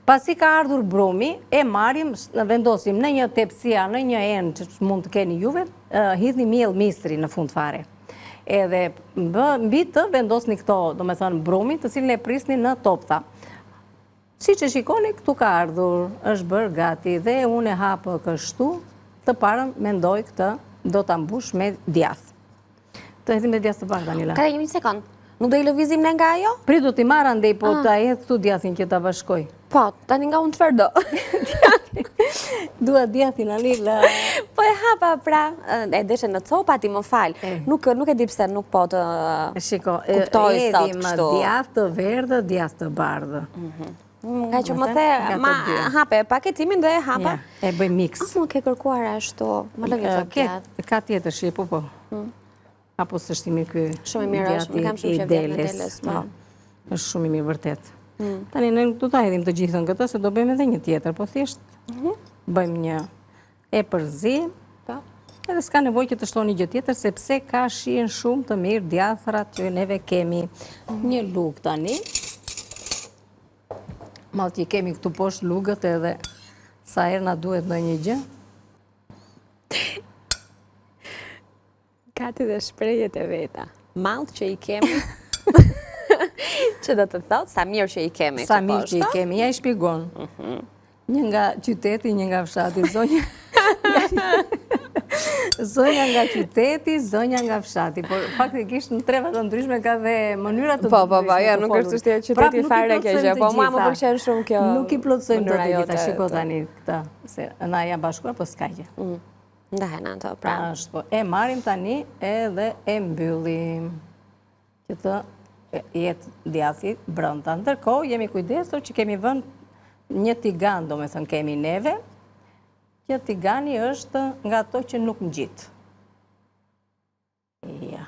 Pasi ka ardhur brumi, e marim, vendosim në një tepsia, në një enë që mund të keni juve, hidhni miell mistri në fund fare. Edhe mbi të vendosni këto, do me thënë, brumin, të cilën e prisni në topta. Si që shikoni, këtu ka ardhur, është bërë gati, dhe unë e hapë kështu, të parën mendoj këtë, do të ambush me djath. Të hedhim me djath të parë, Danila. Ka një sekond, nuk do i lëvizim në nga ajo? Pritu t'i marë andej, po ta hedhë këtu djathin që ta bashkoj. Po, tani nga unë të ferdo. Dua djathin, Anila. Po e hapa, pra, e deshe në copa, ti më falë. Nuk e di pse nuk po të kuptoj sot kështu. Edhim djath të verdhë, djath të bardhë. Nga që më the, hape paketimin dhe hapa. E bëj mix. Më ke kërkuar ashtu, më lëngi të pjatë. Ka tjetër, shi, po. Apo së shtimi këj shumë i mirë është, më kam shumë që vjetë në teles. është shumë i mirë vërtet. Tani, në du ta edhim të gjithën këtë, se do bëjmë edhe një tjetër, po thjesht bëjmë një e përzi, edhe s'ka nevoj që të shtoni gjë tjetër, sepse ka shien shumë të mirë djathrat që neve kemi. Një lugë tani, malë që kemi këtu poshtë lugët edhe sa herë na duhet në një gjë. Kati dhe shprehjet e veta. Malë që i kemi, që do të thotë, sa mirë që i kemi. Sa mirë që i kemi, ja i shpigon. Një nga qyteti, një nga fshati, zonja nga qyteti, zonja nga fshati. Por faktikisht në treva të ndryshme ka dhe mënyra të ndryshme. Po, ja, nuk është çështje qyteti fare kjo gjë, po mua më pëlqen shumë kjo. Nuk i plotësojmë të gjitha, shiko tani këta, se na janë bashkuar, po s'ka gjë. Ndahen ato, pra. E marim tani edhe e mbyllim. Që të jetë djathi brënda. Ndërkohë, jemi kujdesur që kemi vënë një tigan, do me thënë kemi neve, që tigani është nga ato që nuk ngjit. Ja.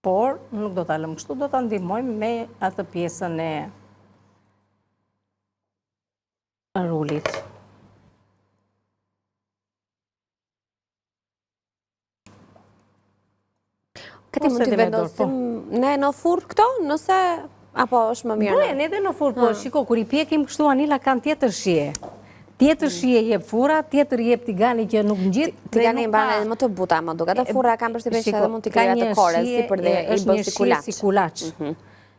Por, nuk do t'a lëmë kështu, do t'a ndihmojmë me atë pjesën e rulit. Këti mund t'i vendosim ne në furrë këto, nëse, apo është më mirë? Bëhen edhe në furrë, po shiko, kur I pjekim kështu Anila kanë tjetër shije. Tjetër shije jep furra, tjetër jep tigani që nuk ngjit. Tigani mban më të buta, më duket. Ato furra kanë përshtypjen që edhe mund t'i krija të kore, si për dhe I bën si kulaç. Si kulaç.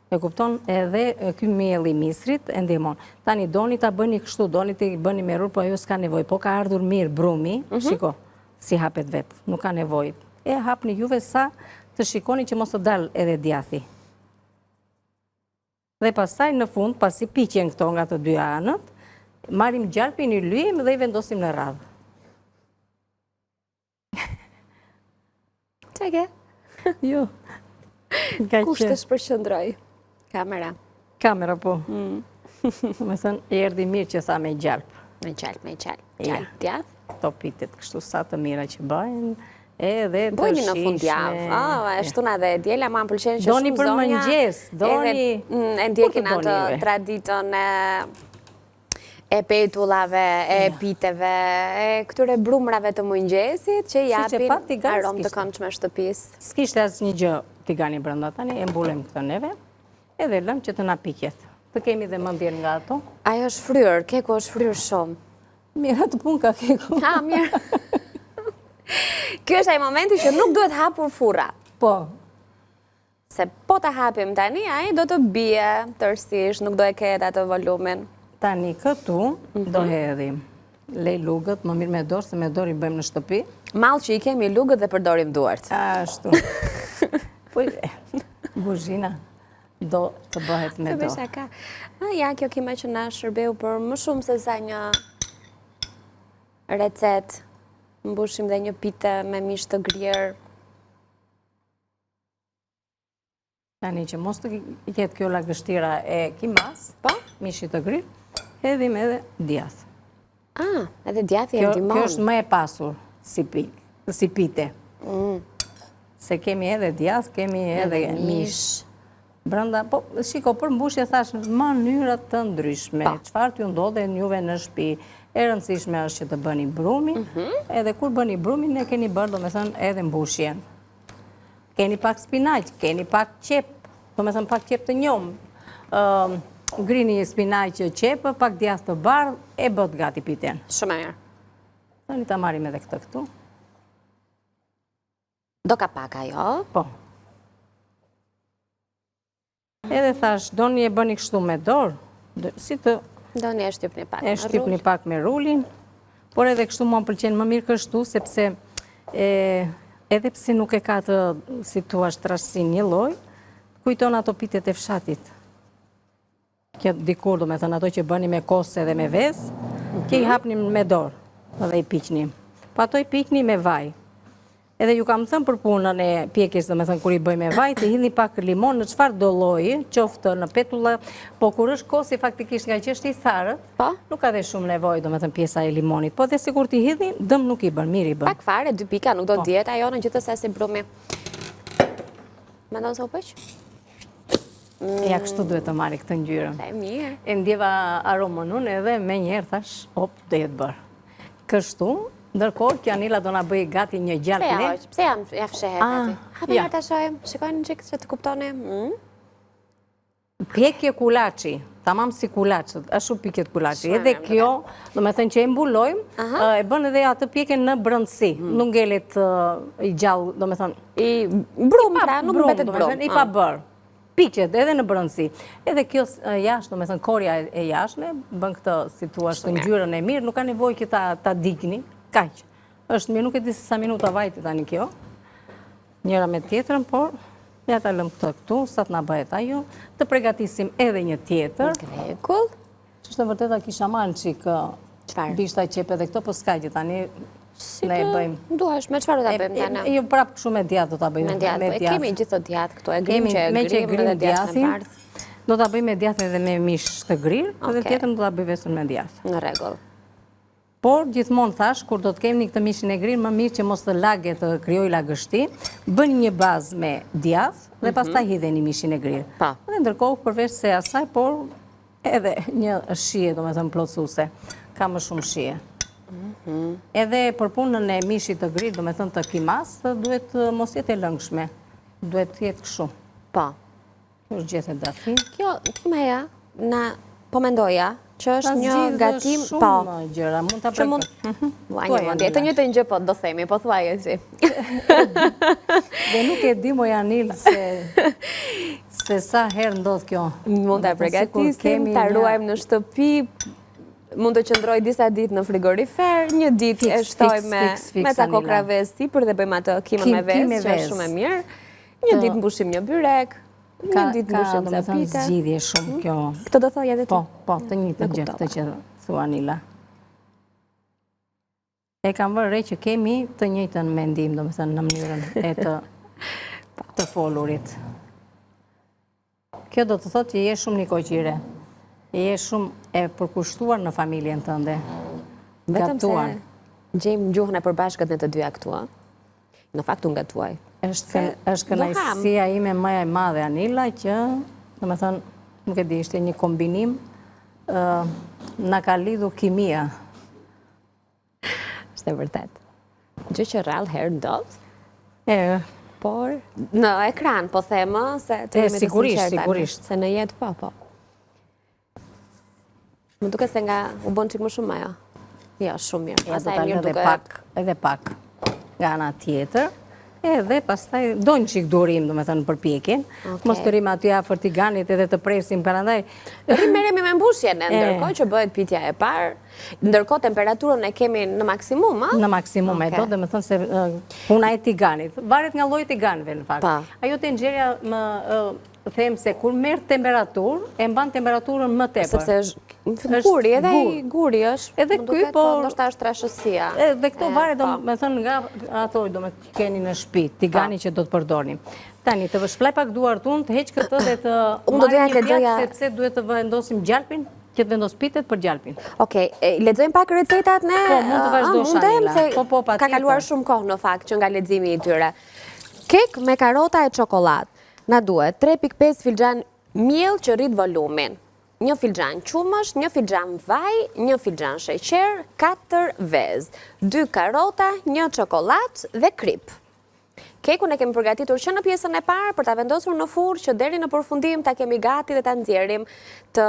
E kupton, edhe ky mielli I misrit e ndihmon. Tani doni ta bëni kështu, doni t'i bëni me rrur, po ajo s'ka nevojë. Po ka ardhur mirë brumi, shiko, si hapet vet, nuk ka nevojë. E hapni juve sa të shikoni që mos të dal edhe djathi. Dhe pastaj në fund, pasi piqen këto nga të dy anët, marrim gjalpin, I lyejm dhe I vendosim në radhë. Çeke? Jo. Kush të shpërqendroj? Kamera. Kamera, po. Me thënë, erdhi mirë që tha me gjalp. Me gjalp. Gjalp djath? To pitet kështu sa të mira që bëjnë, edhe të Bojni në fundjavë. E shtuna dhe djela, ma më pëlqen që doni për mëngjes, doni... E ndjekin atë traditën e petullave, e piteve, e këtyre brumrave të mëngjesit që japin aromë të këndshme shtëpisë. S'kishte asnjë gjë tigani brenda, tani e mbulem këtë neve, edhe lëm që të na piqet. Të kemi dhe mendjen nga ato. Ajo është fryrë, keku është fryrë shumë. Mirë, atë pun ka keku. Ha, mirë. Kjo është ai momenti që nuk duhet hapur furra. Po. Se po të hapim tani, ai do të bie tërësisht, nuk do e ketë atë volumin. Tani këtu do hedhim lej lugët, më mirë me dorë, se me dorë I bëjmë në shtëpi. Mallë që I kemi lugët dhe përdorim duart. Ashtu. Po buzhina do të bëhet me dorë. Ka. Ja, kjo kime që na shërbeu për më shumë se sa një recet. Mbushim dhe një pite me mish të grirë. Tani që mos të jetë kjo lagështira e kimas, mishit të grirë, hedhim edhe djath. Edhe djathi e ndihmon. Kjo është më e pasur si pite. Se kemi edhe djath, kemi edhe mish. Brenda, po, shiko, për mbushje thash mënyra të ndryshme, çfarë t'ju ndodhen juve në shtëpi. E rëndësishme është që të bëni brumin, edhe kur bëni brumin, ne keni bërë, do me thënë, edhe mbushjen. Keni pak spinaq, keni pak qep, do me thënë pak qep të njom, grini spinaq qep, pak djath të bardh, e bët gati piten. Shumë e mirë. Tani ta marrim edhe këtë këtu. Do ka pak ajo? Po. Edhe thash, doni e bëni kështu me dorë, si të... Doni e shtypni pak me rull. E shtypni pak me rullin, por edhe kështu më pëlqen më mirë kështu, sepse edhe pse nuk e ka të situash trashësin një lloj, kujton ato pitet e fshatit. Kjo dikur, do me thënë ato që bëni me kose dhe me vezë, që I hapnim me dorë dhe I piqnim. Po ato I piqni me vaj. Edhe ju kam thënë për punën e pjekjes, do me thënë kur I bëj me vaj, të hidhni pak limon në çfarë do lloji, qoftë në petulla, po kur është kosi faktikisht nga që është I tharët, nuk ka dhe shumë nevojë, do me thënë pjesa e limonit, po dhe sikur t'i hidhni, dëm nuk I bën, mirë I bën. Pak fare, 2 pika, nuk do dieta ajo në gjithëse si brumi. Mendon se u pëq? Ja, kështu duhet të marri këtë ngjyrën. E mirë. E ndjeva aromën unë edhe me njerë thash, do jetë bërë. Kështu, ndërkohë që Anila do na bëj gati një gjalp ne. Pse jam ja fshehet gati? Hapë ta shohim, shikojnë çik se të kuptoni. Pjekje kulaçi, tamam si kulaç, ashtu piket kulaçi. Edhe kjo, do me thënë që e mbulojmë, e bën edhe atë pjekjen në brendësi. Nuk ngelet I gjallë, do me thënë. I brum, pra, nuk mbetet brum. I pa bërë. Piqet edhe në brendësi. Edhe kjo jashtë, do me thënë korja e jashtme, bën këtë situash të ngjyrën e mirë, nuk ka nevojë që ta digni, kaq. Është mirë, nuk e di se sa minuta vajti tani kjo. Njëra me tjetrën, por ja ta lëm këtë këtu, sa të na bëhet ajo, të përgatisim edhe një tjetër. Grekull. Që është në vërteta kisha marrë çik bishta qepe dhe këto, po s'ka gjë tani. Ne e bëjmë. Duash, me çfarë do ta bëjmë tani? Jo, prapë kështu me djath do ta bëjmë. Me djath, e kemi gjithë të djath këtu, e grim që e grim dhe djath me bardh. Do ta bëjmë me djath edhe me mish të grirë, edhe tjetërën do ta bëj vetëm me djath. Në rregull. Por gjithmonë thash, kur do të kemi këtë mishin e grirë, më mirë që mos të laget të krijoj lagështi, bëni një bazë me djath dhe pastaj hidheni mishin e grirë. Dhe ndërkohë përveç se asaj, por edhe një shije, domethënë plotësuese, ka më shumë shije. Edhe për punën e mishit të grirë, do me thënë të kimas, duhet mos jetë e lëngshme, duhet jetë kështu. Po. Është gjethet dafin. Kjo, meja, po mendoja, që është një gatim, po. Shumë gjëra, mund ta Shumë një mundje, të njëjtën gjë po do themi, po thuaje si. Dhe nuk e di moj Anil se sa herë ndodh kjo. Mund ta përgatisim, ta ruajmë në shtëpi, mund të qëndroj disa ditë në frigorifer, një ditë e shtoj me ta kokra sipër dhe bëjmë atë kimën me vezë, që është shumë e mirë. Një ditë mbushim një byrek, një ditë mbushim ca pite. Ka zgjidhje shumë kjo. Këtë do thoj edhe ti? Po, të njëjtën gjë këtë që thua Anila. E kam vënë re që kemi të njëjtën mendim, domethënë në mënyrën e të folurit. Kjo do të thotë që je shumë nikoqire. Je shumë e përkushtuar në familjen tënde. Vetëm se gjejmë gjuhën e përbashkët në të dyja këtu. Në fakt unë gatuaj. Është kënaqësia ime më e madhe, Anila, që, domethënë, nuk e di, ishte një kombinim, na ka lidhur kimia. Është e vërtet. Gjë që rrallë herë ndodh. Por në ekran po themë se të jemi të sinqerta. Sigurisht. Se në jetë po. Më duke se nga u bën çik më shumë ajo. Jo, shumë mirë. Pastaj mirë edhe pak nga ana tjetër. Edhe pastaj do një qik durim, domethënë, për pjekin. Mos të rrim aty afër tiganit edhe të presim prandaj. Merremi me mbushjen, ndërkohë që bëhet pitja e parë. Ndërkohë temperaturën e kemi në maksimum, a? Në maksimum e do, domethënë se puna e tiganit. Varet nga lloji i tiganëve në fakt. Ajo tenxherja më them se kur merr temperaturë, e mban temperaturën më tepër. Sepse guri, edhe i guri është. Edhe ky, po ndoshta është trashësia. Dhe këto varet, domethënë, nga ato domethënë keni në shtëpi, tigani që do të përdorni. Tani të vëshplaj pak duart unë, të heq këtë dhe të marrë një pjatë, sepse duhet të vendosim gjalpin, që të vendos pitet për gjalpin. Okej, lexojmë pak recetat ne. Po, mund të vazhdosh, Anila. Po, patjetër. Ka kaluar shumë kohë në fakt që nga leximi i tyre. Kek me karota e çokoladë. Na duhet 3.5 filxhan miell që rrit volumin, 1 filxhan qumësh, 1 filxhan vaj, 1 filxhan sheqer, 4 vezë, 2 karota, 1 çokoladë dhe krip. Kekun e kemi përgatitur që në pjesën e parë për ta vendosur në furrë që deri në përfundim ta kemi gati dhe ta nxjerrim të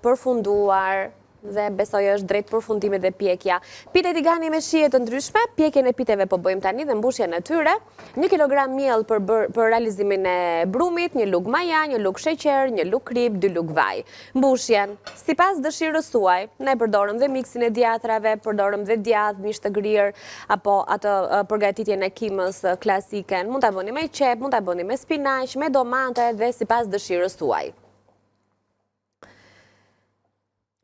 përfunduar. Dhe besoj është drejt përfundimit dhe pjekja. Pite tigani me shije të ndryshme, pjekjen e piteve po bëjmë tani dhe mbushjen e tyre. 1 kilogram miell për realizimin e brumit, 1 lugë maja, 1 lugë sheqer, 1 lugë krip, 2 lugë vaj. Mbushjen, sipas dëshirës suaj, ne përdorëm dhe miksin e djathërave, përdorëm dhe djathë, mish të grirë, apo atë përgatitjen e kimës klasike. Mund ta bëni me qep, mund ta bëni me spinaq, me domate dhe sipas dëshirës suaj.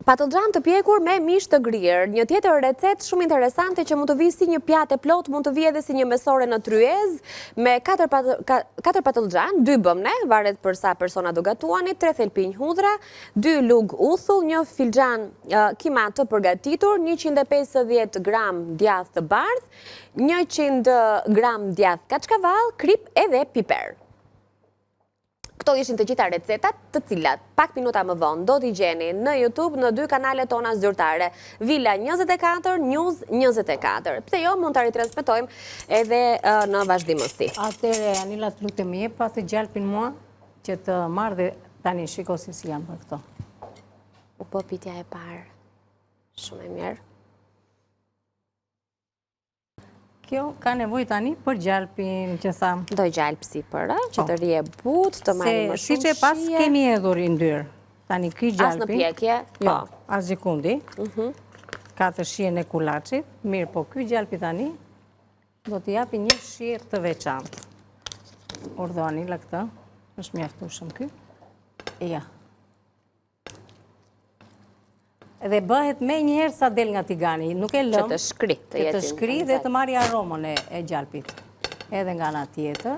Patlıcan të pjekur me mish të grirë. Një tjetër recet shumë interesante që mund të vi si një pjatë e plot, mund të vi edhe si një mesore në tryez, me 4 patlıcan, 2 bëm ne, varet për sa persona do gatuani, 3 thelpinj hudhra, 2 lugë uthull, 1 filxhan kima të përgatitur, 150 gram djathë të bardhë, 100 gram djathë kaçkavall, krip edhe piper. Këto ishin të gjitha recetat të cilat pak minuta më vonë do t'i gjeni në YouTube në 2 kanalet tona zyrtare, Villa 24, News 24. Pse jo, mund t'a ritransmetojmë edhe në vazhdimësi. Atëre, Anila, të lutem më jep pa të gjalpin mua që të marrë dhe tani shiko si jam për këto. U po pitja e parë. Shumë e mirë. Kjo ka nevojë tani për gjalpin që tham. Do gjalp sipër, që të rije but, të marrë më shumë shije. Si që pas kemi hedhur i ndyrë. Tani ky gjalpin. As në pjekje? Jo, as gjikundi. 4 shijen e kulaçit. Mirë, po ky gjalpi tani do t'i japi një shije të veçantë. Urdhë Anila këtë. Është mjaftueshëm ky. Ja. Dhe bëhet me njëherë sa del nga tigani, nuk e lëm. Që të shkri të jetin. Që të shkri dhe të marri aromën e gjalpit. Edhe nga ana tjetër.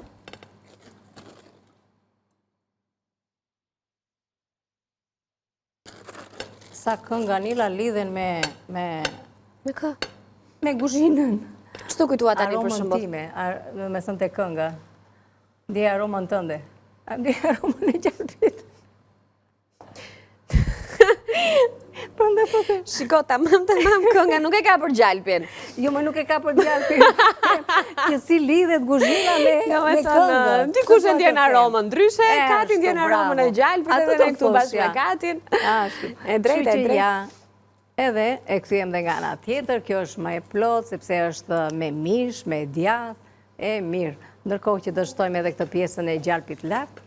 Sa këngë, Anila, lidhen me... Me kë? Me kuzhinën. Ç'to kujtua tani për shembull? Aromën time, me thënë te kënga. Ndjej aromën tënde. Ndjej aromën e gjalpit. Prandaj Shiko, tamam kënga, nuk e ka për gjalpin. Jo, më nuk e ka për gjalpin. Që si lidhet guzhina me këngën. Ti kush e ndjen aromën ndryshe, kati ndjen aromën e gjalpit edhe ne këtu bashkë me katin. E drejt, e drejt. Edhe e këthujem dhe nga nga tjetër, kjo është më e plot, sepse është me mish, me djath, e mirë. Ndërkohë që dështojmë edhe këtë pjesën e gjalpit lak,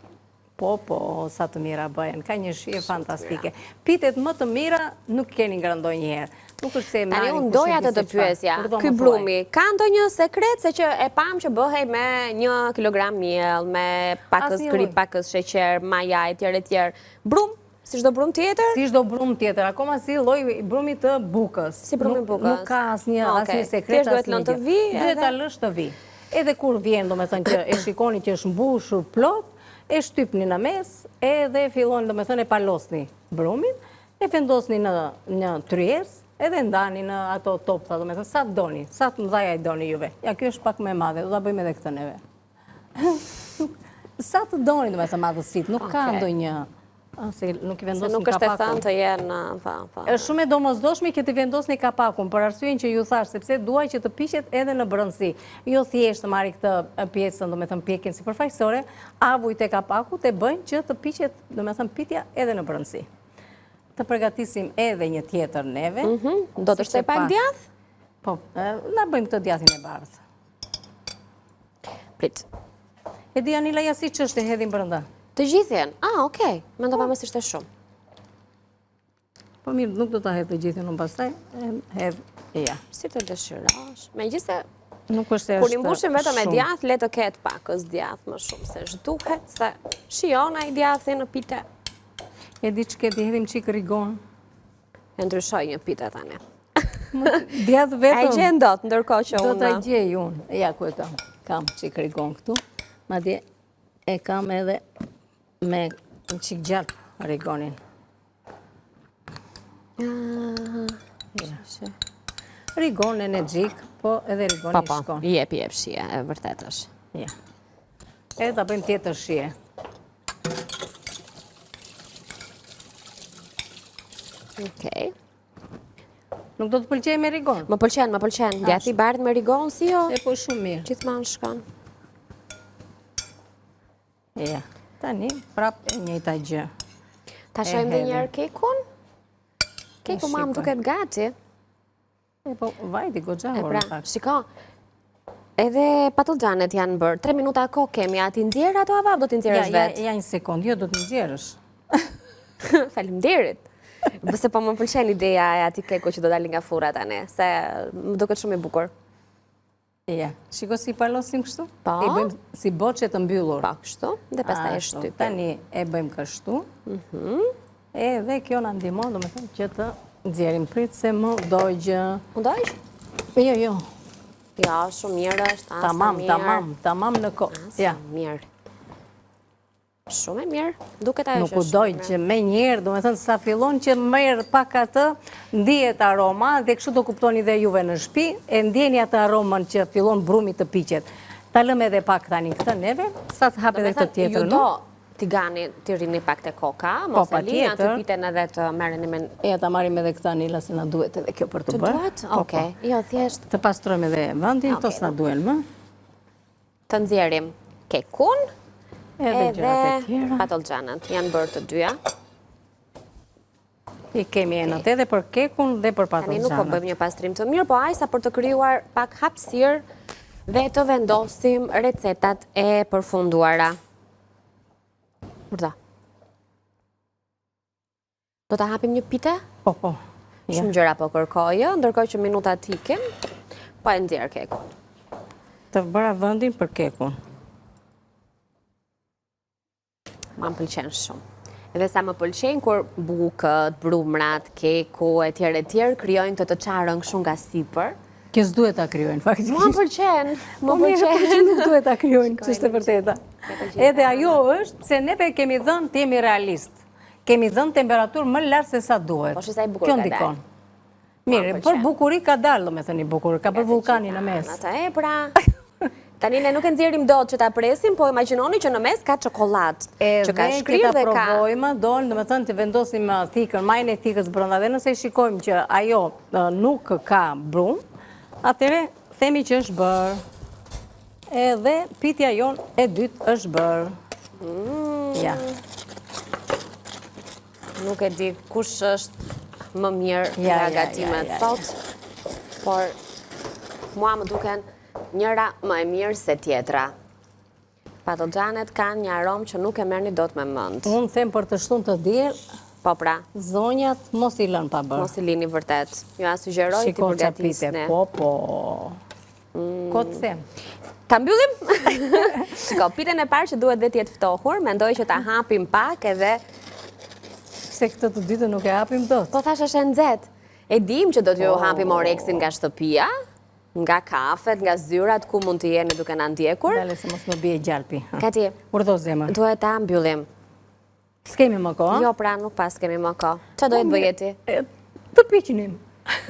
po, sa të mira bëhen, ka një shije fantastike. Pitet më të mira nuk keni ngrëndoj njëherë. Nuk është se e Tani unë doja të pyesja, ky brumi, ka ndonjë sekret se që e pam që bëhej me 1 kilogram miell, me pakës krip, pakës sheqer, maja e tjerë. Brum, si çdo brum tjetër? Si çdo brum tjetër, akoma si lloj brumit të bukës. Si brumi bukës? Nuk ka asnjë sekret, duhet lënë të vi. Duhet ta lësh të vi. Edhe kur vjen, domethënë që e shikoni që është mbushur plot, e shtypni në mes, edhe filloni, domethënë e palosni brumin, e vendosni në një tryezë, edhe ndani në ato topta, domethënë sa të doni, sa të mëdha i doni juve. Ja, kjo është pak më e madhe, do ta bëjmë edhe këtë neve. Sa të doni, domethënë madhësitë, nuk ka ndonjë. Nuk i vendosni kapakun. Nuk është e thënë të jenë... është shumë e domosdoshme që të vendosni kapakun, për arsyeën që ju thash, sepse duaj që të piqet edhe në brëndësi. Jo thjesht të marri këtë pjesën, domethënë pjekjen sipërfaqësore, avujt e kapakut e bëjnë që të piqet, domethënë pitja edhe në brëndësi. Të përgatisim edhe një tjetër neve. Do të shtoj pak djath? Po, na bëjmë këtë djathin e bardhë. Prit. E di Anila, ja si ç'është e hedhim brenda? Të gjithjen? Okej. Mendova më se ishte shumë. Po mirë, nuk do ta hedh të gjithjen unë pastaj, hedh ja. Si të dëshirosh. Megjithëse nuk është kur i mbushim vetëm me djath, le të ketë pakës djath më shumë se zhduket, se shijon ai djathi në pite. E di ç'ke di hedhim çik rigon. E ndryshoj një pite tani. Djath vetëm. Ai gjen dot ndërkohë që unë. Do ta gjej unë. Ja ku e kam. Kam çik rigon këtu. Madje e kam edhe me një qik gjalpë rigonin. Rigon energjik, po edhe rigonin shkon. Jep shije, e vërtet është. Edhe ta bëjmë tjetër shije. Okej. Nuk do të pëlqej me rigon? Më pëlqen. Djathi bardh me rigon, si jo? E po shumë mirë. Gjithmonë shkon. Ja. Tani, prap e njëjta gjë. Ta shojmë dhe njerë kekun? Keku ma më duket gati. E po, vajti goxhahur në fakt. Shiko, edhe patlıgjanet janë bërë. 3 minuta kohë kemi, a ti nxjerr ato ava, do t'i nxjerrësh vetë? Ja, një sekundë, jo do t'i nxjerrësh. Faleminderit. Bëse po më pëlqen ideja e atij keku që do dali nga furra tani, se më duket shumë i bukur. Ja, shiko si palosim kështu? Po. E bëjmë si boçe të mbyllur. Po, kështu, dhe pastaj e shtypim. Tani e bëjmë kështu. Edhe kjo na ndihmon, domethënë që të nxjerrim, prit se më dojgjë. Më dojgjë? Jo. Ja, shumë mirë është, Tamam në kohë. Ja, mirë. Shumë e mirë, duket ajo nuk u dojgjë me njerë, domethënë sa fillon që merr pak atë, ndihet aroma dhe kështu do kuptoni dhe juve në shtëpi, e ndjeni atë aromën që fillon brumi të piqet. Ta lëmë edhe pak tani këtë neve, sa të hap edhe këtë tjetër. Ju do t'i gani, t'i rini pak të koka, mos e lini atë piten edhe të merreni me... Ja, ta marrim edhe këtë Anila, se na duhet edhe kjo për të bërë. Të duhet? Okej, jo, thjesht. Të pastrojmë edhe vendin, to s'na duhen më. Të nxjerrim kekun, edhe patlıgjanët, janë bërë të dyja. I kemi enët edhe për kekun dhe për patlıgjanët. Tani nuk po bëjmë një pastrim të mirë, po ajsa për të krijuar pak hapësirë dhe të vendosim recetat e përfunduara. Burda. Do ta hapim një pite? Po. Shumë gjëra po kërkojë, ndërkohë që minutat ikin, po e nxjerr kekun. Të bëra vendin për kekun. Ma më pëlqen shumë. Edhe sa më pëlqen kur bukët, brumrat, keku, e tjerë kryojnë të qarën kështu nga sipër. Kjo s'duhet ta kryojnë, faktikisht. Ma më pëlqen. Më pëlqen nuk duhet ta kryojnë, ç'është e vërteta. Edhe ajo është se neve kemi dhënë të jemi realist. Kemi dhënë temperaturë më lart se sa duhet. Po shisa i bukur ka ndikon. Mirë, për bukuri ka dalë, domethënë i bukur, ka për vulkanin në mes. Ata e pra. Tani ne nuk e nxjerrim dot që ta presim, po imagjinoni që në mes ka çokoladë, që ka shkrirë dhe ka... provojmë, donë, dhe më thënë të vendosim thikën, majën e thikës brenda, dhe nëse shikojmë që ajo nuk ka brun, atëre themi që është bërë. Edhe pitja jonë e dytë është bërë. Ja. Nuk e di kush është më mirë nga gatimet sot, por mua më duken njëra më e mirë se tjetra. Patoxhanet kanë një aromë që nuk e merrni dot me mend. Unë them për të shtunë të diel, Po pra, zonjat mos i lënë pa bërë. mos i lini vërtet. Ju a sugjeroj të përgatisni. Po. Ko të them? Ta mbyllim? Shiko, pitën e parë që duhet dhe t'jetë ftohur, mendoj që ta hapim pak edhe... Se këtë të dytë nuk e hapim dot. Po thash është e nxehtë. E dim që do t'ju hapim oreksin nga shtëpia, nga kafet, nga zyrat, ku mund të jeni duke na ndjekur. Dale se mos më bie gjalpi. Kati, Urdhë zemër. duhet ta mbyllim. S'kemi më kohë. Jo, pra, nuk pas kemi më kohë. Qa do të bëjeti? Të piqinim.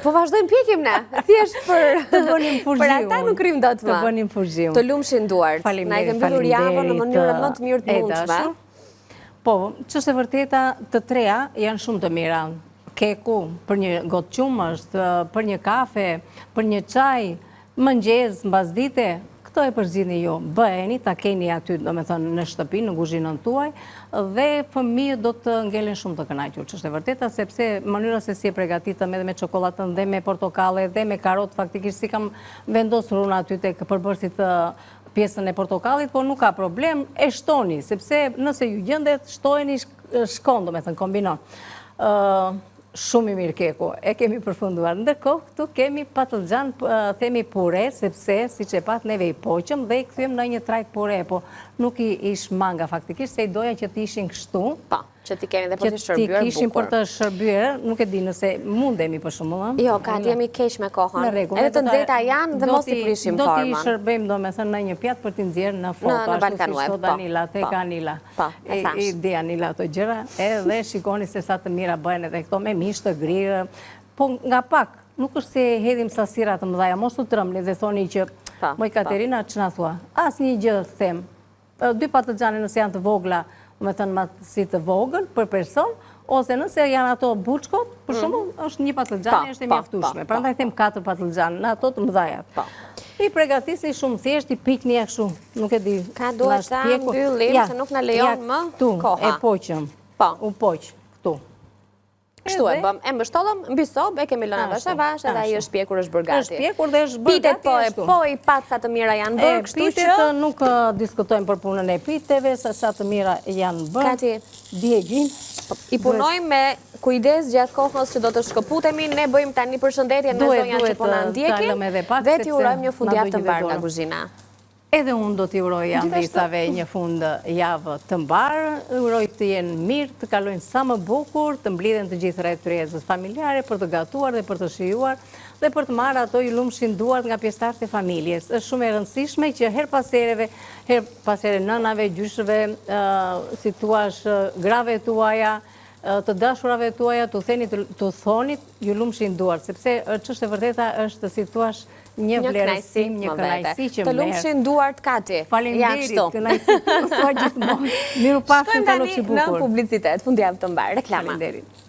Po vazhdojmë pjekim ne, thjesht për... Të bënim furgjiun. Për ata nuk rrim dot më. Të bënim furgjiun. Të lumshin duart. Na i ke mbyllur javën në mënyrë më të mirë të mundshme. Po, ç'është e vërteta, të treja janë shumë të mira. Keku për një gotë qumësht, për një kafe, për një çaj, mëngjes, mbasdite, këto e përzgjidhni ju. Bëheni, ta keni aty, domethënë në shtëpi, në kuzhinën tuaj, dhe fëmijët do të ngelen shumë të kënaqur. Ç'është e vërteta, sepse mënyra se si e përgatitëm edhe me çokoladën dhe me portokalle dhe me karot, faktikisht si kam vendosur unë aty tek përbërësit pjesën e portokallit, po nuk ka problem, e shtoni, sepse nëse ju gjendet, shtojeni, shkon, domethënë kombinon. Shumë i mirë keku, e kemi përfunduar. Ndërkohë, këtu kemi patoxhan, themi pure, sepse, si që e pat, neve i poqëm dhe i këthujem në një trajt pure, po nuk i ish manga faktikisht, se i doja që t'ishin kështu. Pa, që ti kemi dhe për të Që shërbyer ti kishin për bukur. të shërbyer, nuk e di nëse mundemi për shembull. Jo, Kati, jemi keq me kohën. Në rregull. Edhe të nxehta janë dhe mos i prishim Do t'i formën. shërbejmë domethënë në një pjatë për t'i nxjerrë në fopa, Në Balkan Web, sot Anila, tek Anila. Po, e thash. I di Anila ato gjëra, edhe shikoni se sa të mira bëhen edhe këto me mish të grirë. Po nga pak, nuk është se hedhim sasira të mëdha, mos u trëmni dhe thoni që moj Katerina ç'na thua. Asnjë gjë them. 2 patoxhane nëse janë të vogla, me thënë si të vogël për person, ose nëse janë ato buçkot, për shembull, është një patoxhane është e mjaftueshme. Prandaj them 4 patoxhane, në ato të mëdha. I përgatisni shumë thjesht, i pikni kështu, nuk e di. Ka duhet ta mbyllim, se nuk na lejon më koha. E poqëm. U poq, këtu. Kështu e bëm, e mbështollëm, mbi sobë, e kemi lënë avash avash, edhe ai është pjekur, është bërë gati. Është pjekur dhe është bërë gati. Pitet po i paca të mira janë bërë, kështu që... Pitet nuk diskutojmë për punën e piteve, sa të mira janë bërë. Kati, djegin. I punojmë me kujdes gjatë kohës që do të shkëputemi, ne bëjmë tani përshëndetje me zonja që po na ndjekin, dhe t'ju urojmë një fundjavë të mbarë nga kuzhina. Edhe unë do t'i uroj Andrisave një fund javë të mbarë, uroj të jenë mirë, të kalojnë sa më bukur, të mblidhen të gjithë rrethrezës familjare për të gatuar dhe për të shijuar dhe për të marrë ato i lumshin duart nga pjesëtarët e familjes. Është shumë e rëndësishme që her pas here nënave, gjyshëve, si thuash, grave tuaja, të dashurave tuaja, të thonit ju lumshin duart, sepse ç'është e vërteta është si thuash një vlerësim, një kënaqësi që merr. Të lumshin duart Kati. Faleminderit, kënaqësi. Thua gjithmonë. Mirupafshim, kalofshi bukur. Shkojmë tani në publicitet, fundjavë të mbarë, reklama. Faleminderit.